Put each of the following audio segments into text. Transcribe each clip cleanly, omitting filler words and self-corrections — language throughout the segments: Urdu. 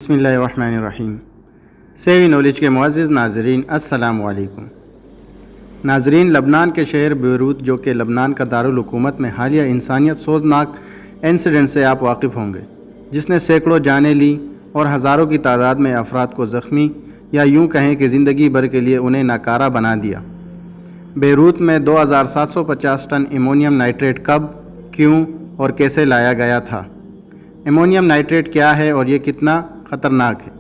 بسم اللہ الرحمن الرحیم۔ سیوی نالج کے معزز ناظرین، السلام علیکم۔ ناظرین، لبنان کے شہر بیروت، جو کہ لبنان کا دارالحکومت میں حالیہ انسانیت سوزناک انسیڈنٹ سے آپ واقف ہوں گے، جس نے سینکڑوں جانیں لی اور ہزاروں کی تعداد میں افراد کو زخمی یا یوں کہیں کہ زندگی بھر کے لیے انہیں ناکارہ بنا دیا۔ بیروت میں 2750 ٹن ایمونیم نائٹریٹ کب، کیوں اور کیسے لایا گیا تھا؟ ایمونیم نائٹریٹ کیا ہے اور یہ کتنا خطرناک ہے؟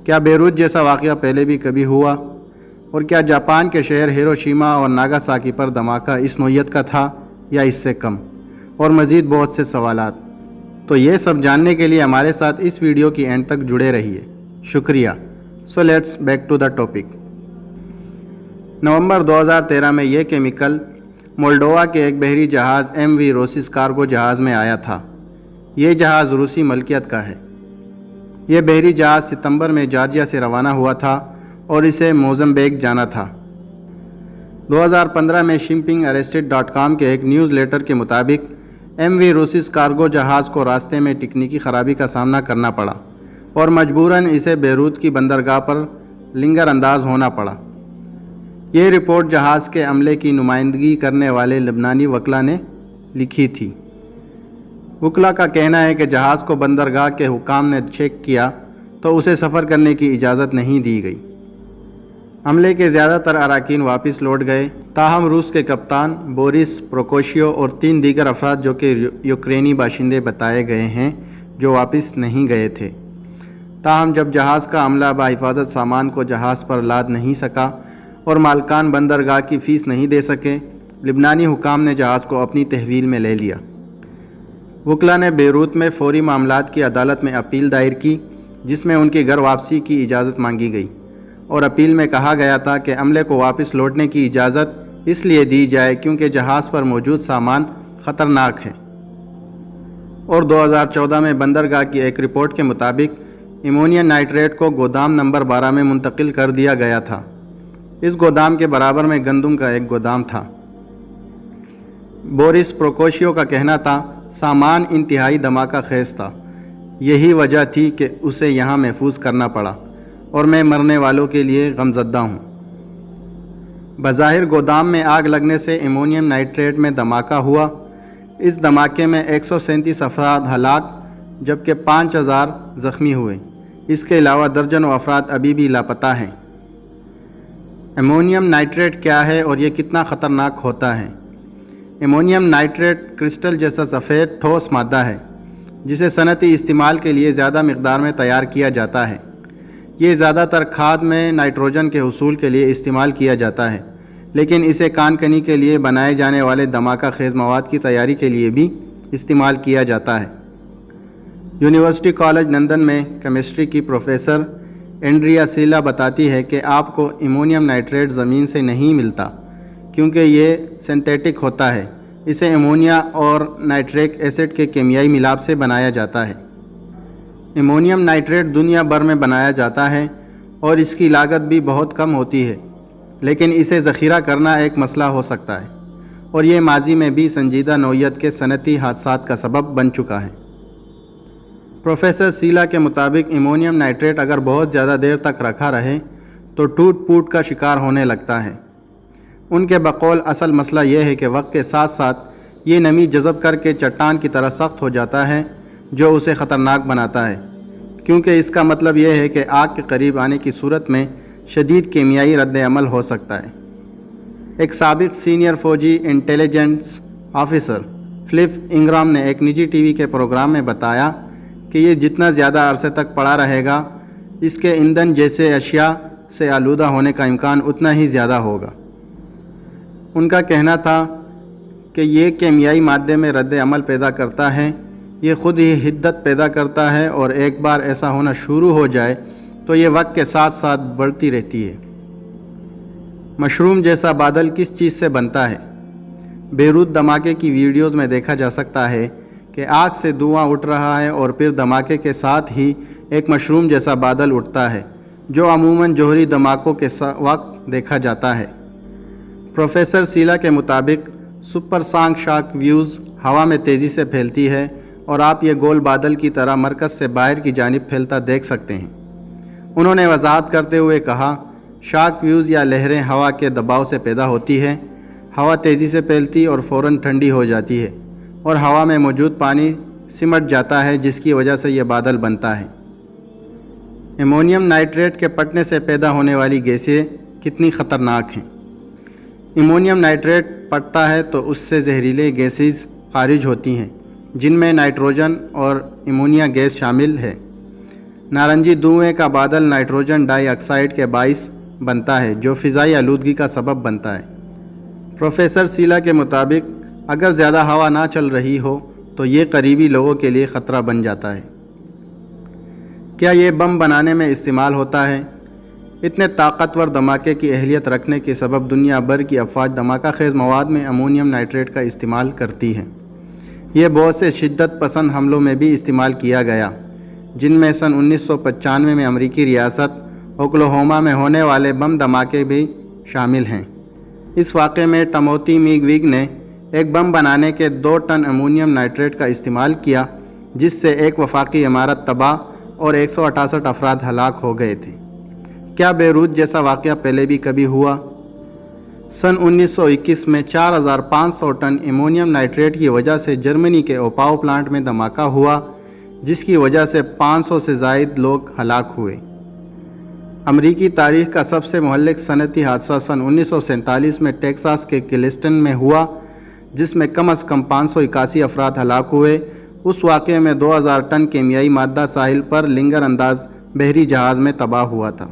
کیا بیروت جیسا واقعہ پہلے بھی کبھی ہوا؟ اور کیا جاپان کے شہر ہیروشیما اور ناگاساکی پر دھماکہ اس نوعیت کا تھا یا اس سے کم؟ اور مزید بہت سے سوالات۔ تو یہ سب جاننے کے لیے ہمارے ساتھ اس ویڈیو کی اینڈ تک جڑے رہیے۔ شکریہ۔ So let's back to the topic. نومبر 2013 میں یہ کیمیکل مولڈووا کے ایک بحری جہاز MV روسس کارگو جہاز میں آیا تھا۔ یہ جہاز روسی ملکیت کا ہے۔ یہ بحری جہاز ستمبر میں جارجیا سے روانہ ہوا تھا اور اسے موزمبیک جانا تھا۔ 2015 میں shippingarrested.com کے ایک نیوز لیٹر کے مطابق MV روسس کارگو جہاز کو راستے میں تکنیکی خرابی کا سامنا کرنا پڑا اور مجبوراً اسے بیروت کی بندرگاہ پر لنگر انداز ہونا پڑا۔ یہ رپورٹ جہاز کے عملے کی نمائندگی کرنے والے لبنانی وکلاء نے لکھی تھی۔ وکلاء کا کہنا ہے کہ جہاز کو بندرگاہ کے حکام نے چیک کیا تو اسے سفر کرنے کی اجازت نہیں دی گئی۔ عملے کے زیادہ تر اراکین واپس لوٹ گئے، تاہم روس کے کپتان بورس پروکوشیو اور 3 دیگر افراد جو کہ یوکرینی باشندے بتائے گئے ہیں جو واپس نہیں گئے تھے۔ تاہم جب جہاز کا عملہ بحفاظت سامان کو جہاز پر لاد نہیں سکا اور مالکان بندرگاہ کی فیس نہیں دے سکے، لبنانی حکام نے جہاز کو اپنی تحویل میں لے لیا۔ وکلاء نے بیروت میں فوری معاملات کی عدالت میں اپیل دائر کی، جس میں ان کی گھر واپسی کی اجازت مانگی گئی اور اپیل میں کہا گیا تھا کہ عملے کو واپس لوٹنے کی اجازت اس لیے دی جائے کیونکہ جہاز پر موجود سامان خطرناک ہے۔ اور 2014 میں بندرگاہ کی ایک رپورٹ کے مطابق ایمونیم نائٹریٹ کو گودام نمبر 12 میں منتقل کر دیا گیا تھا۔ اس گودام کے برابر میں گندم کا ایک گودام تھا۔ بورس پروکوشیو کا کہنا تھا، سامان انتہائی دھماکہ خیز تھا، یہی وجہ تھی کہ اسے یہاں محفوظ کرنا پڑا اور میں مرنے والوں کے لیے غمزدہ ہوں۔ بظاہر گودام میں آگ لگنے سے ایمونیم نائٹریٹ میں دھماکہ ہوا۔ اس دھماکے میں 137 افراد ہلاک جبکہ 5000 زخمی ہوئے۔ اس کے علاوہ درجنوں افراد ابھی بھی لاپتہ ہیں۔ ایمونیم نائٹریٹ کیا ہے اور یہ کتنا خطرناک ہوتا ہے؟ ایمونیم نائٹریٹ کرسٹل جیسا سفید ٹھوس مادہ ہے جسے صنعتی استعمال کے لیے زیادہ مقدار میں تیار کیا جاتا ہے۔ یہ زیادہ تر کھاد میں نائٹروجن کے حصول کے لیے استعمال کیا جاتا ہے، لیکن اسے کان کنی کے لیے بنائے جانے والے دھماکہ خیز مواد کی تیاری کے لیے بھی استعمال کیا جاتا ہے۔ یونیورسٹی کالج لندن میں کیمسٹری کی پروفیسر اینڈریا سیلا بتاتی ہے کہ آپ کو ایمونیم نائٹریٹ زمین سے نہیں ملتا کیونکہ یہ سنتھیٹک ہوتا ہے۔ اسے ایمونیا اور نائٹرک ایسڈ کے کیمیائی ملاپ سے بنایا جاتا ہے۔ ایمونیم نائٹریٹ دنیا بھر میں بنایا جاتا ہے اور اس کی لاگت بھی بہت کم ہوتی ہے، لیکن اسے ذخیرہ کرنا ایک مسئلہ ہو سکتا ہے اور یہ ماضی میں بھی سنجیدہ نوعیت کے صنعتی حادثات کا سبب بن چکا ہے۔ پروفیسر سیلا کے مطابق ایمونیم نائٹریٹ اگر بہت زیادہ دیر تک رکھا رہے تو ٹوٹ پھوٹ کا شکار ہونے لگتا ہے۔ ان کے بقول اصل مسئلہ یہ ہے کہ وقت کے ساتھ ساتھ یہ نمی جذب کر کے چٹان کی طرح سخت ہو جاتا ہے جو اسے خطرناک بناتا ہے، کیونکہ اس کا مطلب یہ ہے کہ آگ کے قریب آنے کی صورت میں شدید کیمیائی رد عمل ہو سکتا ہے۔ ایک سابق سینئر فوجی انٹیلیجنس آفیسر فلپ انگرام نے ایک نجی ٹی وی کے پروگرام میں بتایا کہ یہ جتنا زیادہ عرصے تک پڑا رہے گا، اس کے ایندھن جیسے اشیاء سے آلودہ ہونے کا امکان اتنا ہی زیادہ ہوگا۔ ان کا کہنا تھا کہ یہ کیمیائی مادے میں رد عمل پیدا کرتا ہے، یہ خود ہی حدت پیدا کرتا ہے اور ایک بار ایسا ہونا شروع ہو جائے تو یہ وقت کے ساتھ ساتھ بڑھتی رہتی ہے۔ مشروم جیسا بادل کس چیز سے بنتا ہے؟ بیروت دھماکے کی ویڈیوز میں دیکھا جا سکتا ہے کہ آگ سے دھواں اٹھ رہا ہے اور پھر دھماکے کے ساتھ ہی ایک مشروم جیسا بادل اٹھتا ہے جو عموماً جوہری دھماکوں کے وقت دیکھا جاتا ہے۔ پروفیسر سیلا کے مطابق سپر سانک شاک ویوز ہوا میں تیزی سے پھیلتی ہے اور آپ یہ گول بادل کی طرح مرکز سے باہر کی جانب پھیلتا دیکھ سکتے ہیں۔ انہوں نے وضاحت کرتے ہوئے کہا، شاک ویوز یا لہریں ہوا کے دباؤ سے پیدا ہوتی ہے۔ ہوا تیزی سے پھیلتی اور فوراً ٹھنڈی ہو جاتی ہے اور ہوا میں موجود پانی سمٹ جاتا ہے، جس کی وجہ سے یہ بادل بنتا ہے۔ امونیم نائٹریٹ کے پھٹنے سے پیدا ہونے والی گیسیں کتنی خطرناک ہیں؟ امونیم نائٹریٹ پھٹتا ہے تو اس سے زہریلے گیسز خارج ہوتی ہیں، جن میں نائٹروجن اور امونیا گیس شامل ہے۔ نارنجی دھوئیں کا بادل نائٹروجن ڈائی آکسائڈ کے باعث بنتا ہے، جو فضائی آلودگی کا سبب بنتا ہے۔ پروفیسر سیلا کے مطابق اگر زیادہ ہوا نہ چل رہی ہو تو یہ قریبی لوگوں کے لیے خطرہ بن جاتا ہے۔ کیا یہ بم بنانے میں استعمال ہوتا ہے؟ اتنے طاقتور دھماکے کی اہلیت رکھنے کے سبب دنیا بھر کی افواج دھماکہ خیز مواد میں امونیم نائٹریٹ کا استعمال کرتی ہیں۔ یہ بہت سے شدت پسند حملوں میں بھی استعمال کیا گیا، جن میں سن 1995 میں امریکی ریاست اوکلاہوما میں ہونے والے بم دھماکے بھی شامل ہیں۔ اس واقعے میں ٹموتھی میگویگ نے ایک بم بنانے کے 2 ٹن امونیم نائٹریٹ کا استعمال کیا، جس سے ایک وفاقی عمارت تباہ اور 168 افراد ہلاک ہو گئے تھے۔ کیا بیروت جیسا واقعہ پہلے بھی کبھی ہوا؟ سن 1921 میں 4500 ٹن امونیم نائٹریٹ کی وجہ سے جرمنی کے اوپاؤ پلانٹ میں دھماکہ ہوا، جس کی وجہ سے 500 سے زائد لوگ ہلاک ہوئے۔ امریکی تاریخ کا سب سے مہلک صنعتی حادثہ سن 1947 میں ٹیکساس کے کلیسٹن میں ہوا، جس میں کم از کم 581 افراد ہلاک ہوئے۔ اس واقعے میں 2000 ٹن کیمیائی مادہ ساحل پر لنگر انداز بحری جہاز میں تباہ ہوا تھا۔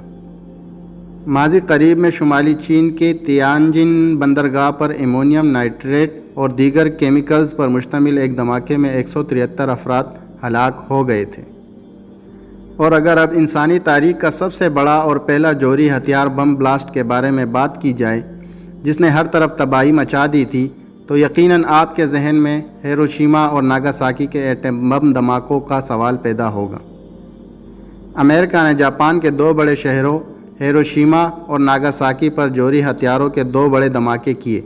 ماضی قریب میں شمالی چین کے تیانجن بندرگاہ پر امونیم نائٹریٹ اور دیگر کیمیکلز پر مشتمل ایک دھماکے میں 173 افراد ہلاک ہو گئے تھے۔ اور اگر اب انسانی تاریخ کا سب سے بڑا اور پہلا جوہری ہتھیار بم بلاسٹ کے بارے میں بات کی جائے، جس نے ہر طرف تباہی مچا دی تھی، تو یقیناً آپ کے ذہن میں ہیروشیما اور ناگاساکی کے ایٹم بم دھماکوں کا سوال پیدا ہوگا۔ امریکہ نے جاپان کے 2 بڑے شہروں ہیروشیما اور ناگاساکی پر جوہری ہتھیاروں کے 2 بڑے دھماکے کیے۔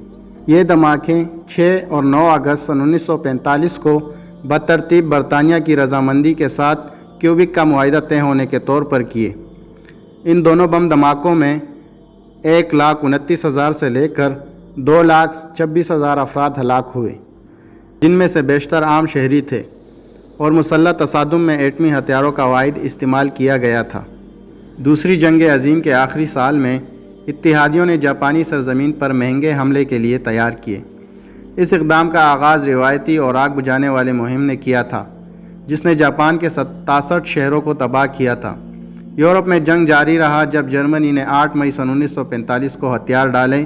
یہ دھماکے 6 اور 9 اگست سن 1945 کو بترتیب برطانیہ کی رضامندی کے ساتھ کیوبک کا معاہدہ طے ہونے کے طور پر کیے۔ ان دونوں بم دھماکوں میں 1,29,000 سے لے کر 2,26,000 افراد ہلاک ہوئے، جن میں سے بیشتر عام شہری تھے، اور مسلح تصادم میں ایٹمی ہتھیاروں کا واحد استعمال کیا گیا تھا۔ دوسری جنگ عظیم کے آخری سال میں اتحادیوں نے جاپانی سرزمین پر مہنگے حملے کے لیے تیار کیے۔ اس اقدام کا آغاز روایتی اور آگ بجھانے والے مہم نے کیا تھا، جس نے جاپان کے 67 شہروں کو تباہ کیا تھا۔ یورپ میں جنگ جاری رہا جب جرمنی نے 8 مئی سن 1945 کو ہتھیار ڈالے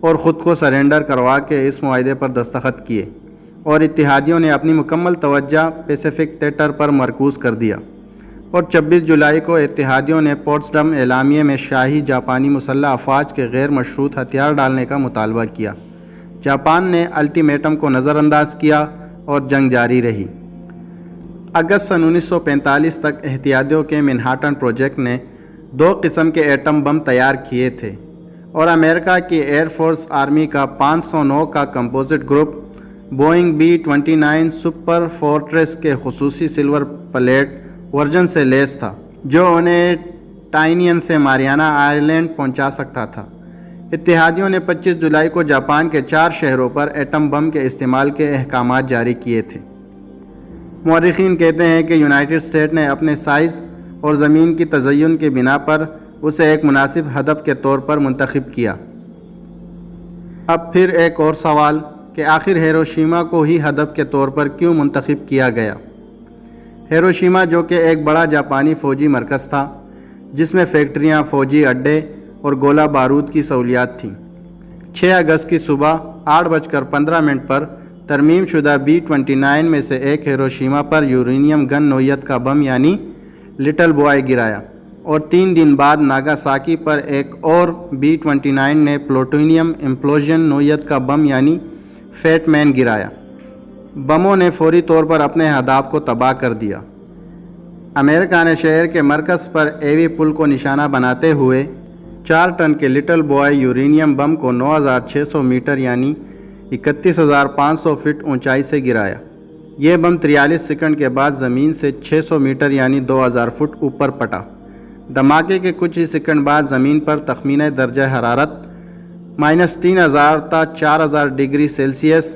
اور خود کو سرنڈر کروا کے اس معاہدے پر دستخط کیے، اور اتحادیوں نے اپنی مکمل توجہ پیسیفک تھیٹر پر مرکوز کر دیا، اور 26 جولائی کو اتحادیوں نے پوٹسڈم اعلامیے میں شاہی جاپانی مسلح افواج کے غیر مشروط ہتھیار ڈالنے کا مطالبہ کیا۔ جاپان نے الٹیمیٹم کو نظر انداز کیا اور جنگ جاری رہی۔ اگست سن 1945 تک اتحادیوں کے منہاٹن پروجیکٹ نے 2 قسم کے ایٹم بم تیار کیے تھے، اور امریکہ کی ایئر فورس آرمی کا 509 کا composite group Boeing B-29 super fortress کے خصوصی سلور پلیٹ ورژن سے لیس تھا، جو انہیں ٹائنین سے ماریانا آئلینڈ پہنچا سکتا تھا۔ اتحادیوں نے 25 جولائی کو جاپان کے 4 شہروں پر ایٹم بم کے استعمال کے احکامات جاری کیے تھے۔ مورخین کہتے ہیں کہ یونائٹڈ اسٹیٹ نے اپنے سائز اور زمین کی تزئین کی بنا پر اسے ایک مناسب ہدف کے طور پر منتخب کیا۔ اب پھر ایک اور سوال کہ آخر ہیروشیما کو ہی ہدف کے طور پر کیوں منتخب کیا گیا؟ ہیروشیما، جو کہ ایک بڑا جاپانی فوجی مرکز تھا، جس میں فیکٹریاں، فوجی اڈے اور گولہ بارود کی سہولیات تھیں، 6 اگست کی صبح 8:15 پر ترمیم شدہ B-29 میں سے ایک ہیروشیما پر یورینیم گن نوعیت کا بم یعنی لٹل بوائے گرایا، اور 3 دن بعد ناگاساکی پر ایک اور B-29 نے پلوٹونیم امپلوژن نوعیت کا بم یعنی فیٹ مین گرایا۔ بموں نے فوری طور پر اپنے اہداف کو تباہ کر دیا۔ امریکہ نے شہر کے مرکز پر ایوی پل کو نشانہ بناتے ہوئے 4 ٹن کے لٹل بوائے یورینیم بم کو 9600 میٹر یعنی 31500 فٹ اونچائی سے گرایا۔ یہ بم 43 سیکنڈ کے بعد زمین سے 600 میٹر یعنی 2000 فٹ اوپر پٹا۔ دھماکے کے کچھ ہی سیکنڈ بعد زمین پر تخمینہ درجہ حرارت -3000 تا 4000 ڈگری سیلسیس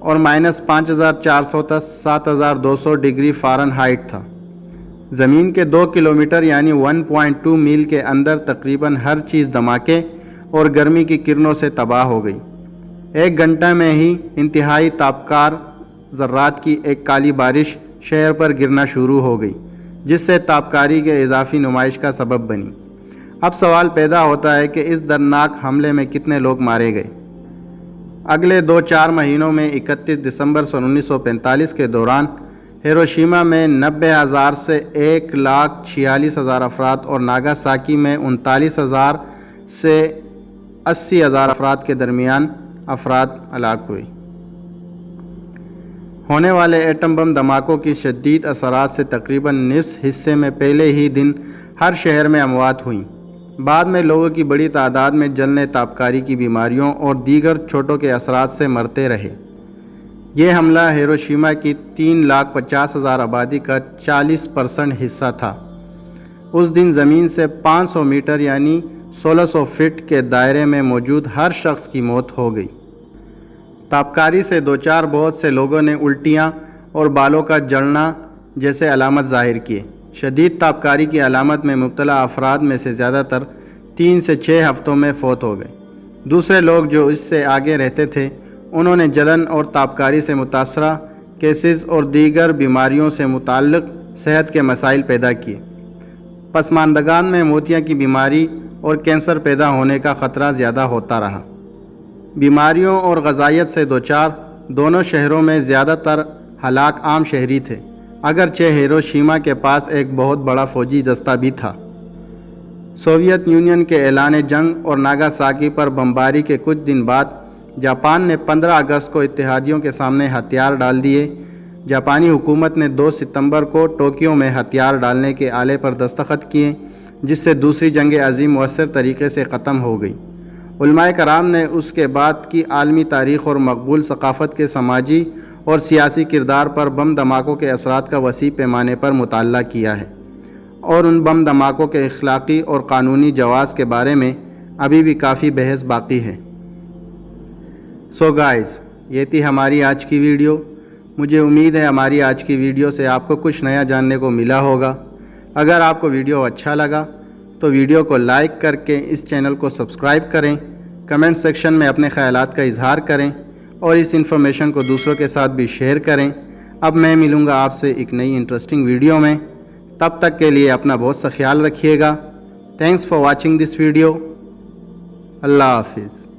اور -5400 تا 7200 ڈگری فارنہائٹ تھا۔ زمین کے 2 کلومیٹر یعنی 1.2 میل کے اندر تقریباً ہر چیز دھماکے اور گرمی کی کرنوں سے تباہ ہو گئی۔ 1 گھنٹہ میں ہی انتہائی تابکار ذرات کی ایک کالی بارش شہر پر گرنا شروع ہو گئی، جس سے تابکاری کے اضافی نمائش کا سبب بنی۔ اب سوال پیدا ہوتا ہے کہ اس دردناک حملے میں کتنے لوگ مارے گئے؟ اگلے 2-4 مہینوں میں 31 دسمبر 1945 کے دوران ہیروشیما میں 90,000 سے 1,46,000 افراد اور ناگاساکی میں 39,000 سے 80,000 افراد کے درمیان افراد ہلاک ہوئے۔ ہونے والے ایٹم بم دھماکوں کی شدید اثرات سے تقریباً نصف حصے میں پہلے ہی دن ہر شہر میں اموات ہوئیں۔ بعد میں لوگوں کی بڑی تعداد میں جلنے، تابکاری کی بیماریوں اور دیگر چوٹوں کے اثرات سے مرتے رہے۔ یہ حملہ ہیروشیما کی 3,50,000 آبادی کا 40% حصہ تھا۔ اس دن زمین سے 500 میٹر یعنی 1600 فٹ کے دائرے میں موجود ہر شخص کی موت ہو گئی۔ تابکاری سے دوچار بہت سے لوگوں نے الٹیاں اور بالوں کا جلنا جیسے علامات ظاہر کیے۔ شدید تابکاری کی علامت میں مبتلا افراد میں سے زیادہ تر 3 سے 6 ہفتوں میں فوت ہو گئے۔ دوسرے لوگ جو اس سے آگے رہتے تھے، انہوں نے جلن اور تابکاری سے متاثرہ کیسز اور دیگر بیماریوں سے متعلق صحت کے مسائل پیدا کیے۔ پسماندگان میں موتیا کی بیماری اور کینسر پیدا ہونے کا خطرہ زیادہ ہوتا رہا۔ بیماریوں اور غذائیت سے دوچار دونوں شہروں میں زیادہ تر ہلاک عام شہری تھے، اگرچہ ہیروشیما کے پاس ایک بہت بڑا فوجی دستہ بھی تھا۔ سوویت یونین کے اعلان جنگ اور ناگاساکی پر بمباری کے کچھ دن بعد جاپان نے 15 اگست کو اتحادیوں کے سامنے ہتھیار ڈال دیے۔ جاپانی حکومت نے 2 ستمبر کو ٹوکیو میں ہتھیار ڈالنے کے آلے پر دستخط کیے، جس سے دوسری جنگ عظیم مؤثر طریقے سے ختم ہو گئی۔ علماء کرام نے اس کے بعد کی عالمی تاریخ اور مقبول ثقافت کے سماجی اور سیاسی کردار پر بم دھماکوں کے اثرات کا وسیع پیمانے پر مطالعہ کیا ہے، اور ان بم دھماکوں کے اخلاقی اور قانونی جواز کے بارے میں ابھی بھی کافی بحث باقی ہے۔ سو گائز، یہ تھی ہماری آج کی ویڈیو۔ مجھے امید ہے ہماری آج کی ویڈیو سے آپ کو کچھ نیا جاننے کو ملا ہوگا۔ اگر آپ کو ویڈیو اچھا لگا تو ویڈیو کو لائک کر کے اس چینل کو سبسکرائب کریں، کمنٹ سیکشن میں اپنے خیالات کا اظہار کریں اور اس انفارمیشن کو دوسروں کے ساتھ بھی شیئر کریں۔ اب میں ملوں گا آپ سے ایک نئی انٹرسٹنگ ویڈیو میں۔ تب تک کے لیے اپنا بہت سا خیال رکھیے گا۔ Thanks for watching this video. اللہ حافظ۔